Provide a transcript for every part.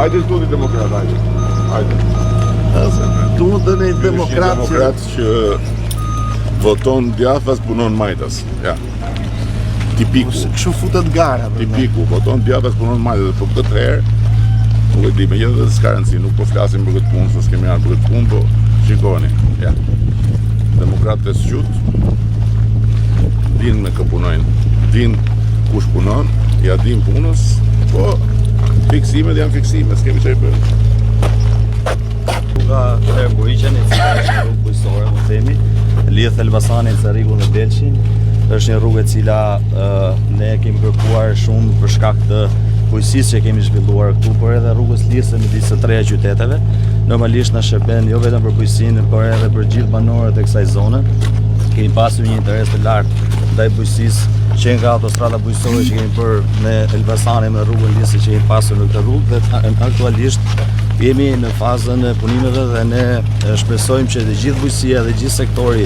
Hajde studi demokrat, hajde. Tu dhe një Demokrat që voton djathas punon majtas. Ja. Tipiku. Kështu futet gara. Tipiku, voton djathas punon majtas dhe po këtë herë nuk e di, me gjithë dhe s'ka rëndësi, nuk po flasim për këtë punë, se s'kemi ardhur për këtë punë, po shikoni. Ja. Demokratët e squt din me kë punojnë, din kush punon, ja din punës, po fiksimet janë fiksime, s'kemi çfarë bëjmë. Rruga Erguriqen, e cila është një rrugë bujësore, më themi, lidh Elbasanin, Cerrikun dhe Belqin. Është një rrugë e cila ne kemi kërkuar shumë për shkak të bujësisë që kemi zhvilluar këtu, por edhe rrugës lidhse midis së treja qyteteve. Normalisht na shërben jo vetëm për bujësinë, por edhe për gjithë banorët e kësaj zone. Kemi pasur një interes të lartë ndaj bujësisë që nga autostrada bujësore që kemi bërë me Elbasanin, me rrugën lidhse që kemi pasur në këtë rrugë, dhe aktualisht jemi në fazën e punimeve dhe ne shpresojmë që dhe gjithë bujësia dhe gjithë sektori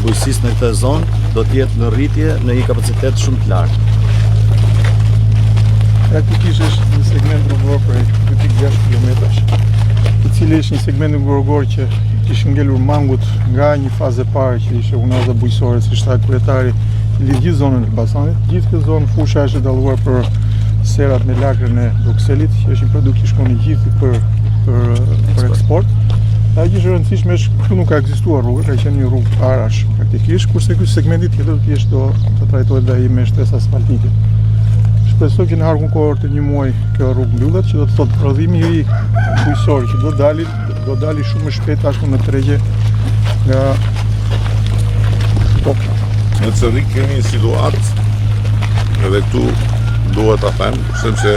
bujësisë në këtë zonë do t'jetë në rritje në një kapacitet shumë të lartë. Praktikisht është një segment rrugor për 2.6 km, i cili është një segment rrugor që kishte ngelur mangut nga një fazë e parë që ishte unaza bujësore, si shtaj kryetari, lidh gjithë zonën e Elbasanit. Gjithë këtë zonë fusha është dalluar për serat me lakrën e Brukselit, që është një produkt që shkon i gjithë për eksport. Ajo që është e rëndësishme është këtu nuk ka ekzistuar rrugë, ka qenë një rrugë arash praktikisht, kurse ky segmenti tjetër do të trajtohet dhe ai me shtesë asfaltike. Shpresoj që në harkun kohor të një muaji kjo rrugë mbyllet, që do të thotë prodhimi i ri bujësor që do dali shumë më shpejt ashtu në tregje nga tokë. Në Cerrik kemi një situatë, edhe këtu duhet ta them, sepse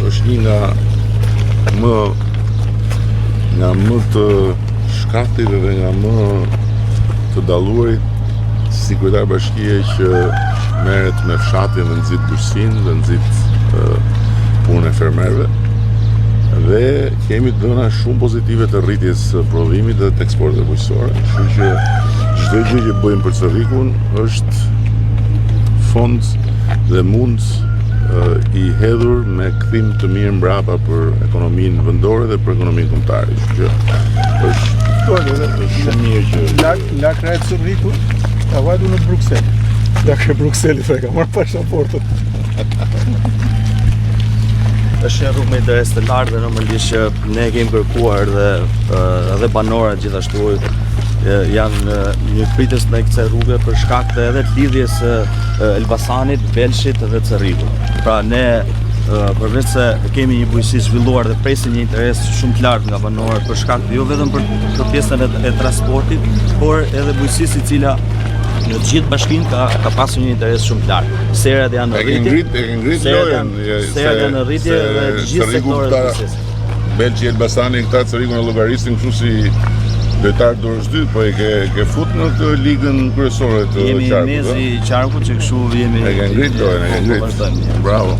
është një nga më të shkaftit dhe nga më të dalluarit si kryetar bashkie që merret me fshatin dhe nxit bujësinë dhe nxit punën e fermerëve. Dhe kemi dhëna shumë pozitive të rritjes së prodhimit dhe të eksporteve bujësore. Kështu që çdo gjë që bëjmë për Cerrikun është fond dhe mund i hedhur me kthim të mirë mbrapa për ekonominë vendore dhe për ekonominë kombëtare. Kështu që është mirë që lakra e Cerrikut ka vajtur në Bruksel. Lakra e Brukselit ka marrë pasaportën. Është një rrugë me interes të lartë dhe normalisht që ne kemi kërkuar dhe edhe banorët gjithashtu janë një pritës në kësaj rrugë për shkak të edhe të lidhjes Elbasanit, Belqit dhe Cerrikut. Pra ne përveç se kemi një bujësi zhvilluar dhe presim një interes shumë të lartë nga banorët për shkak jo vetëm për pjesën e transportit, por edhe bujësisë i cila në të gjithë bashkinë ka pasur një interes shumë të lartë. Serat janë në rritje. Serat janë në rritje dhe të gjithë sektorët e bujësisë. Belqi, Elbasani, këta Cerrikun e llogarisin kështu si lojtar dorës 2, po e ke fut në të ligën kryesore të qarkut. Jemi mezi i qarkut që kështu jemi. E ke ngrit lojën, Bravo.